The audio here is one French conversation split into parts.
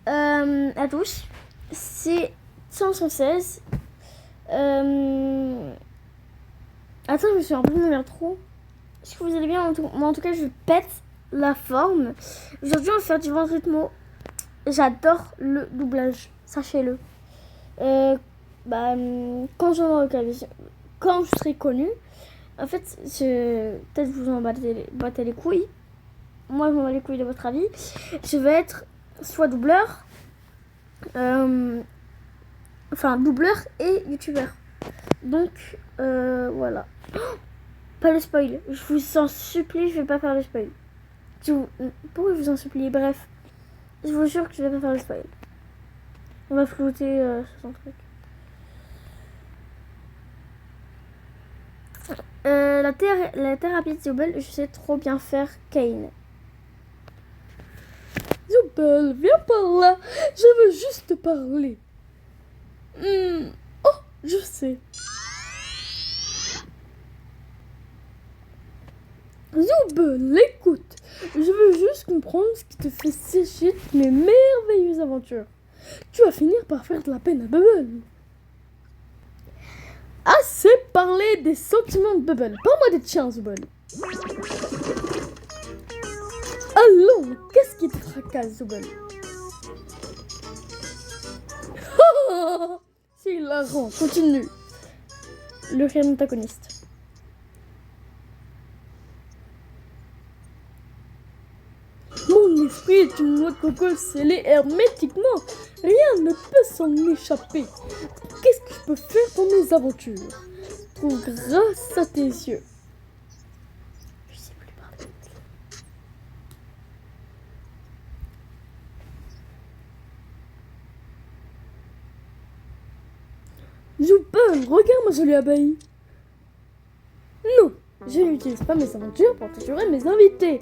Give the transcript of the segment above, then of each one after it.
à tous. C'est 516. Attends, je me suis un peu de l'intro. Est-ce que vous allez bien? Moi, en tout cas, je pète la forme. Aujourd'hui, on va faire du ventre rythmo. J'adore le doublage, sachez-le. Quand je serai connue, en fait, peut-être vous en battez les couilles. Moi, je m'en bats les couilles de votre avis. Je vais être soit doubleur, doubleur et youtubeur. Donc, voilà. Oh, pas le spoil. Je vous en supplie, je vais pas faire le spoil. Pourquoi je vous en supplie? Bref, je vous jure que je vais pas faire le spoil. On va flouter son truc. La thérapie de Zubel, je sais trop bien faire Kane. Zubel, viens par là. Je veux juste te parler. Oh, je sais. Zubel, écoute. Je veux juste comprendre ce qui te fait sécher toutes mes merveilleuses aventures. Tu vas finir par faire de la peine à Bubble. Assez parlé des sentiments de Bubble. Parle-moi des tiens, Zubel. Allons, qu'est-ce qui te tracasse, Zubel? C'est hilarant, continue. Le rire antagoniste. Mon esprit est une noix de coco scellée hermétiquement. Rien ne peut s'en échapper. Qu'est-ce que je peux faire pour mes aventures? Tout grâce à tes yeux. Je sais plus parler. Zubel, regarde ma jolie abeille. Non, je n'utilise pas mes aventures pour torturer mes invités.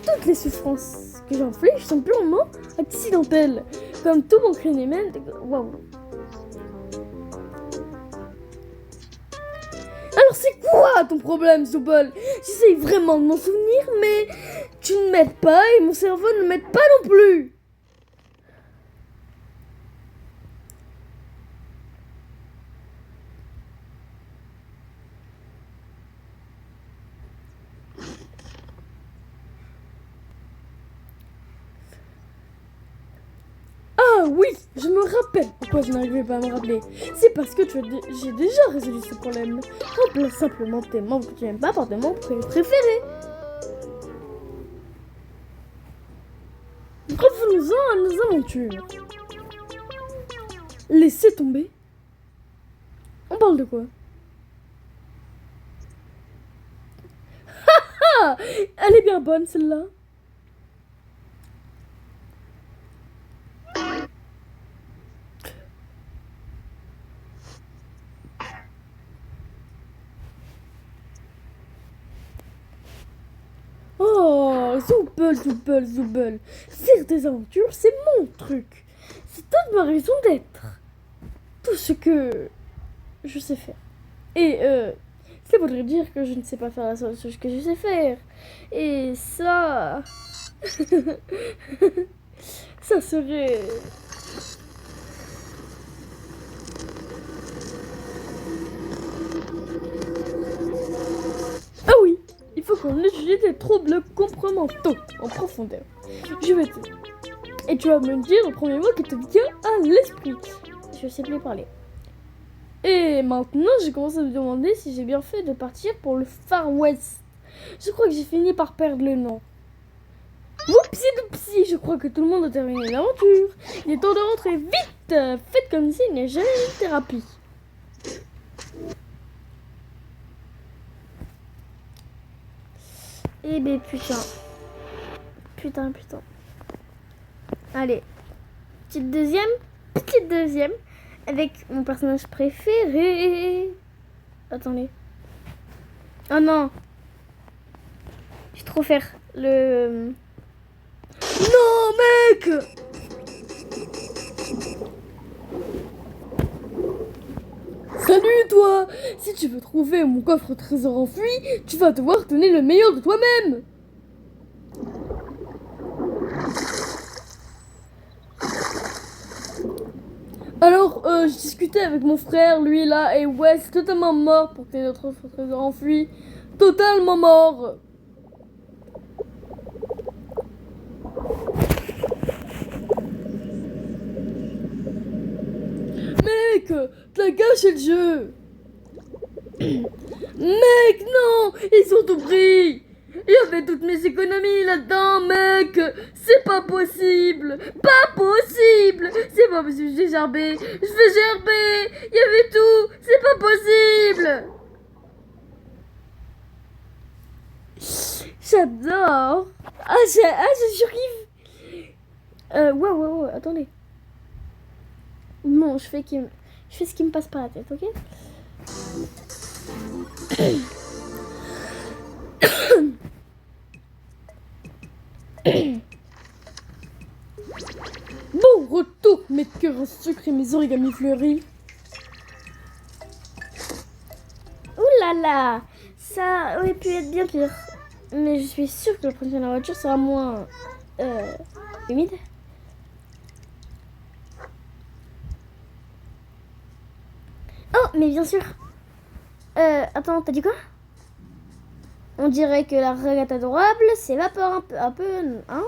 Toutes les souffrances que j'inflige sont purement accidentelles, comme tout bon criminel. Waouh. Alors c'est quoi ton problème, Zubel? J'essaye vraiment de m'en souvenir, mais tu ne m'aides pas et mon cerveau ne m'aide pas non plus. Ah oui, je me rappelle pourquoi je n'arrivais pas à me rappeler. C'est parce que j'ai déjà résolu ce problème. Remplace simplement tes membres que tu n'aimes pas par tes membres préférés. Revenons-en à nos aventures. Laissez tomber. On parle de quoi? Ah, elle est bien bonne celle-là. Oh, Zubel. Faire des aventures, c'est mon truc. C'est toute ma raison d'être. Tout ce que je sais faire. Et ça voudrait dire que je ne sais pas faire la seule chose que je sais faire. Et ça... ça serait... Ah oui, il faut qu'on étudie tes troubles comportementaux en profondeur. Je vais te... Et tu vas me dire le premier mot qui te vient à l'esprit. Je sais plus parler. Et maintenant, j'ai commencé à me demander si j'ai bien fait de partir pour le Far West. Je crois que j'ai fini par perdre le nom. Oupsie, je crois que tout le monde a terminé l'aventure. Il est temps de rentrer vite. Faites comme s'il n'y a jamais eu de thérapie. Eh ben putain. Allez, petite deuxième, avec mon personnage préféré. Attendez. Oh non. Je vais trop faire le... Non, mec! Salut, toi! Si tu veux trouver mon coffre trésor enfui, tu vas devoir donner le meilleur de toi-même! je discutais avec mon frère, lui là, et ouais, c'est totalement mort pour que notre trésor enfui. Totalement mort. Mec, t'as gâché le jeu. Mec, non, ils ont tout pris. Il y avait toutes mes économies là-dedans, mec. C'est pas possible. Pas possible. C'est pas possible, j'ai gerbé. Je vais gerber. Il y avait tout. C'est pas possible. J'adore. Je surkiffe. Ouais, attendez. Non, je fais ce qui me passe par la tête, ok? Bon retour, mes cœurs en sucre et mes origamis fleuris. Ouh là là, ça aurait pu être bien pire. Mais je suis sûre que le printemps de la voiture sera moins humide. Oh, mais bien sûr. Attends, t'as dit quoi? On dirait que la régate adorable s'évapore un peu, hein?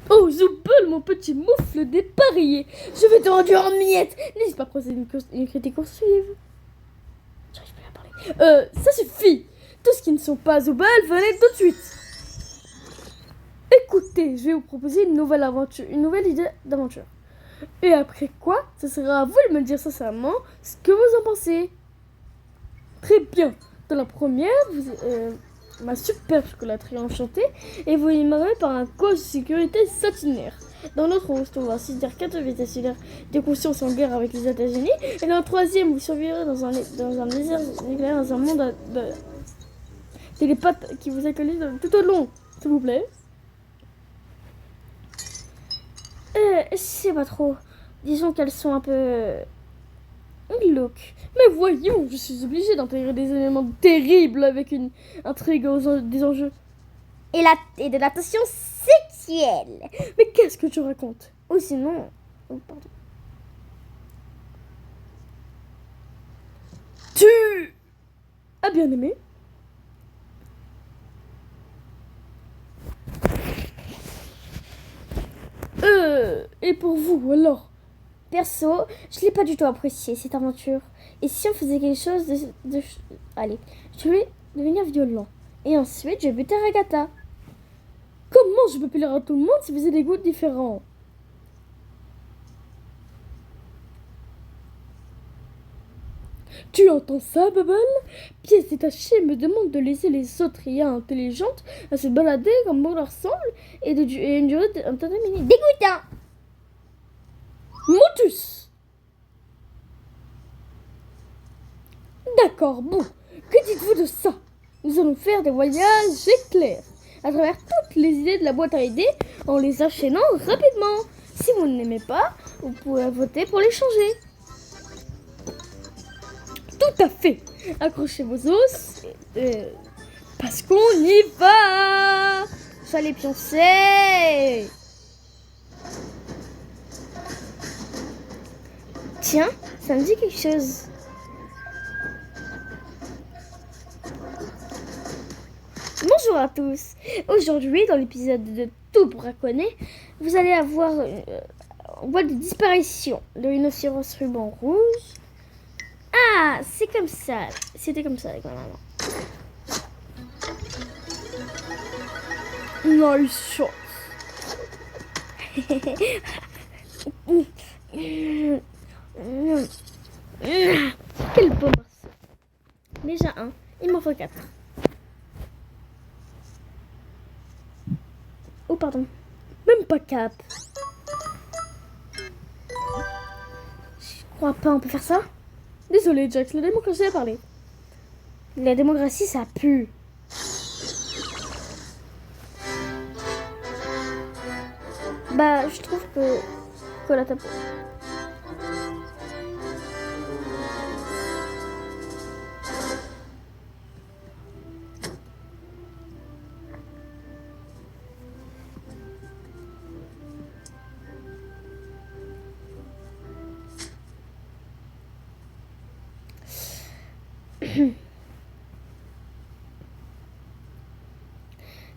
Oh, Zoubel, mon petit moufle dépareillé. Je vais te rendre en miettes. N'hésite pas à procéder une critique constructive. J'arrive plus à parler. Ça suffit. Tous ceux qui ne sont pas Zoubel, venez tout de suite. Écoutez, je vais vous proposer une nouvelle aventure, une nouvelle idée d'aventure. Et après quoi, ce sera à vous de me dire sincèrement ce que vous en pensez. Très bien. Dans la première, ma superbe chocolaterie enchantée est voluminée par un coach de sécurité satinaire. Dans l'autre, on se trouve un cimetière 4 vitesses des consciences en guerre avec les États-Unis. Et dans le troisième, vous survivrez dans un désert nucléaire, dans un monde de télépathes qui vous accueillent tout au long. S'il vous plaît. Je sais pas trop. Disons qu'elles sont un peu glauques. Mais voyons, je suis obligée d'intégrer des éléments terribles avec une intrigue des enjeux. Et de l'attention sexuelle. Mais qu'est-ce que tu racontes? Ou sinon... Oh, pardon. Tu as bien aimé? Et pour vous, alors? Perso, je l'ai pas du tout apprécié, cette aventure. Et si on faisait quelque chose Allez, je vais devenir violent. Et ensuite, je vais buter Agatha. Comment je peux plaire à tout le monde si vous avez des goûts différents? Tu entends ça, Bubble? Pièce détachée me demande de laisser les autres IA intelligentes à se balader comme bon leur semble et une durée d'un temps de minutes. Dégoûtant! Motus! D'accord, bon. Que dites-vous de ça? Nous allons faire des voyages éclairs à travers toutes les idées de la boîte à idées en les enchaînant rapidement. Si vous ne l'aimez pas, vous pouvez voter pour les changer. Tout à fait. Accrochez vos os parce qu'on y va. Fallait pioncer. Tiens, ça me dit quelque chose. Bonjour à tous. Aujourd'hui, dans l'épisode de Tout braconner, vous allez avoir une boîte de disparition de rhinocéros ruban rouge. Ah, c'est comme ça. C'était comme ça avec ma maman. Nice shot. Quel beau morceau. Déjà un, il m'en faut 4. Oh pardon. Même pas 4. Je crois pas, on peut faire ça. Désolé Jax, la démocratie a parlé. La démocratie, ça pue. Bah, je trouve que la tape.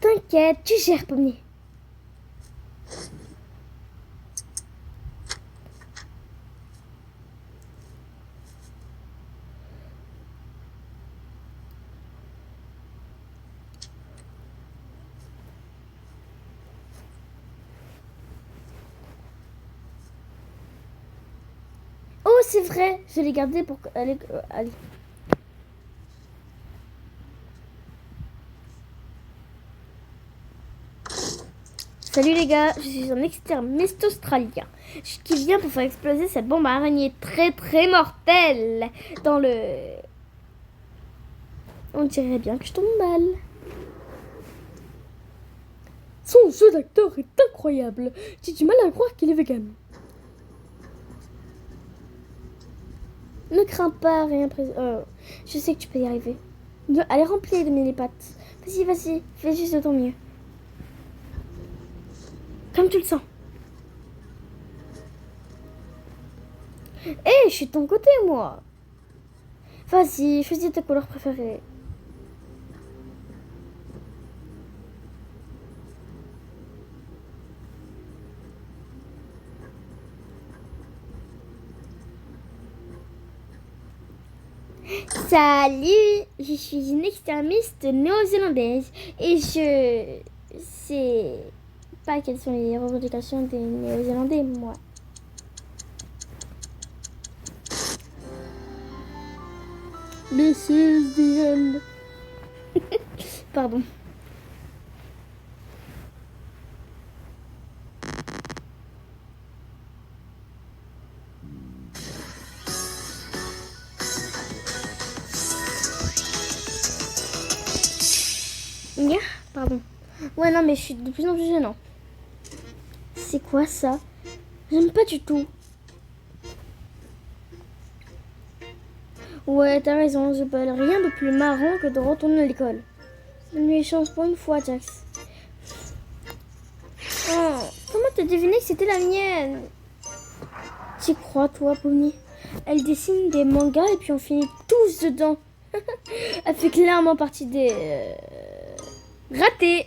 T'inquiète, tu gères, Pomnier. Oh, c'est vrai, je l'ai gardé pour aller. Allez. Salut les gars, je suis un extrémiste australien qui vient pour faire exploser cette bombe à araignée très mortelle dans le... On dirait bien que je tombe mal. Son jeu d'acteur est incroyable. J'ai du mal à croire qu'il est vegan. Ne crains pas, rien je sais que tu peux y arriver. Allez, remplis les pattes. Vas-y, fais juste de ton mieux. Comme tu le sens. Je suis de ton côté, moi. Vas-y, choisis ta couleur préférée. Salut, je suis une extrémiste néo-zélandaise et je sais pas quelles sont les revendications des néo-zélandais, moi. This is the end. Pardon. Pardon. Ouais, non, mais je suis de plus en plus gênant. C'est quoi ça? J'aime pas du tout. Ouais, t'as raison, je peux rien de plus marrant que de retourner à l'école. Donne-lui une chance pour une fois, Jax. Oh, comment t'as deviné que c'était la mienne? T'y crois, toi, Pomni? Elle dessine des mangas et puis on finit tous dedans. Elle fait clairement partie des... ratés.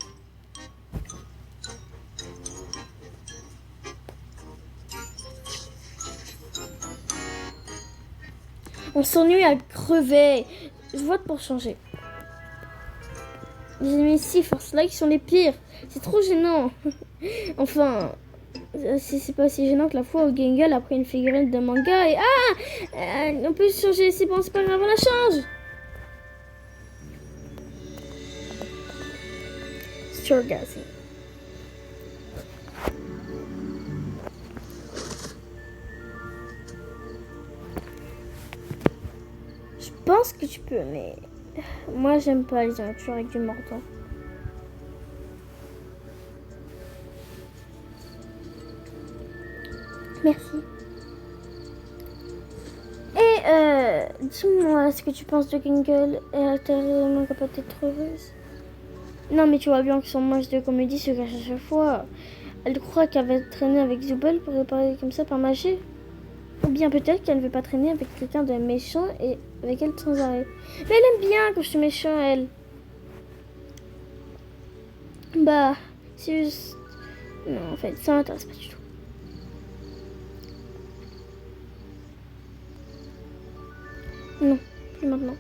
On s'ennuie à crever. Je vote pour changer. Les amis ici, Force-like sont les pires. C'est trop gênant. Enfin, c'est pas aussi gênant que la fois où Gengal a pris une figurine de manga et... Ah, on peut changer, c'est bon, c'est pas grave, on la change. Stargazing. Je pense que tu peux, mais... Moi, j'aime pas les aventures avec du mordant. Merci. Et dis-moi ce que tu penses de Gingle. T'es réellement capable d'être heureuse? Non, mais tu vois bien que son match de comédie se cache à chaque fois. Elle croit qu'elle va traîner avec Zubel pour réparer comme ça par magie. Ou bien peut-être qu'elle ne veut pas traîner avec quelqu'un de méchant et avec elle sans arrêt. Mais elle aime bien quand je suis méchant, elle. Bah, c'est juste... Non, en fait, ça m'intéresse pas du tout. Non, plus maintenant.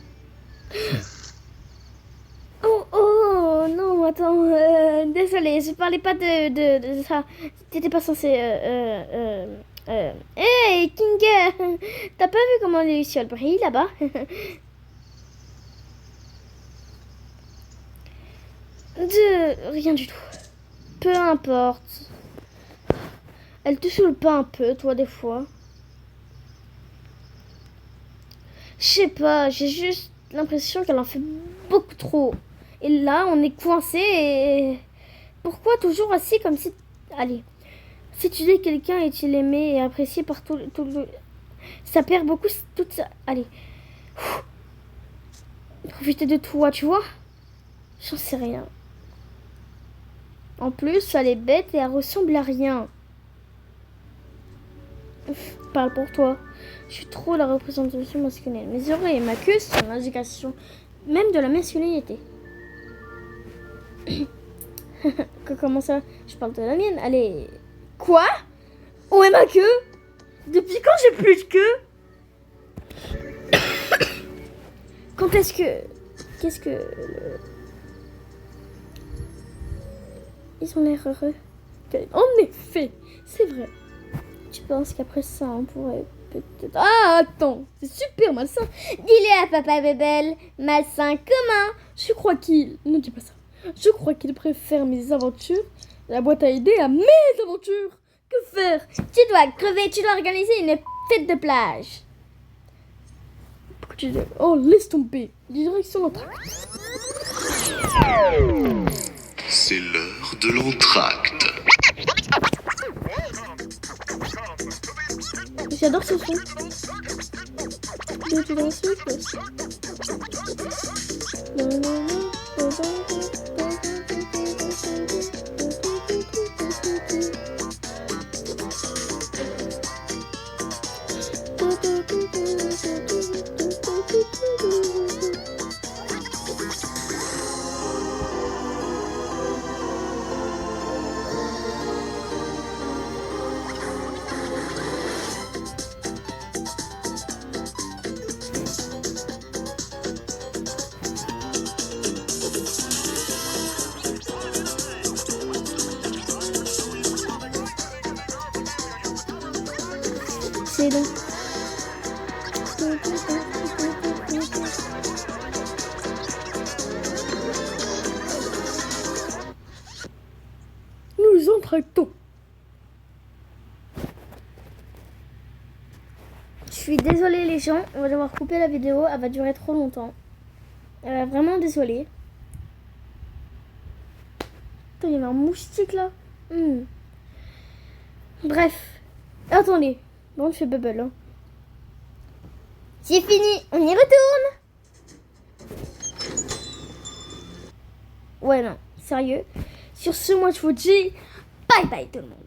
Oh, non, attends. Désolée, je parlais pas de ça. T'étais pas censé... Hey, King, t'as pas vu comment les lucioles brillent là-bas? Rien du tout. Peu importe. Elle te saoule pas un peu, toi, des fois? Je sais pas, j'ai juste l'impression qu'elle en fait beaucoup trop. Et là, on est coincé et... Pourquoi toujours assis comme si... Allez, si tu dis quelqu'un est-il aimé et apprécié par tout le... Ça perd beaucoup toute ça... Allez. Profiter de toi, tu vois? J'en sais rien. En plus, elle est bête et elle ressemble à rien. parle pour toi. Je suis trop la représentation masculine. Mes oreilles et ma queue sont l'indication même de la masculinité. Comment ça? Je parle de la mienne. Allez. Quoi? Où est ma queue? Depuis quand j'ai plus de queue? Quand est-ce que... Qu'est-ce que... Ils ont l'air heureux. En effet, c'est vrai. Tu penses qu'après ça, on pourrait peut-être... Ah, attends, c'est super malsain. Dis-le à papa Bébel, malsain comment? Je crois qu'il... Ne dis pas ça. Je crois qu'il préfère mes aventures, la boîte à idées à mes aventures. Que faire? Tu dois crever, tu dois organiser une fête de plage. Pourquoi tu dis... Oh, laisse tomber. Direction l'entracte. C'est l'heure de l'entracte. J'adore ce son. Tu danses c'est long. Nous entractons. Je suis désolée les gens, on va devoir couper la vidéo, elle va durer trop longtemps. Vraiment désolée. Attends, il y avait un moustique là. Bref. Attendez. Bon, je fais bubble. Hein. C'est fini, on y retourne. Ouais, non, sérieux. Sur ce, moi je vous dis bye bye tout le monde.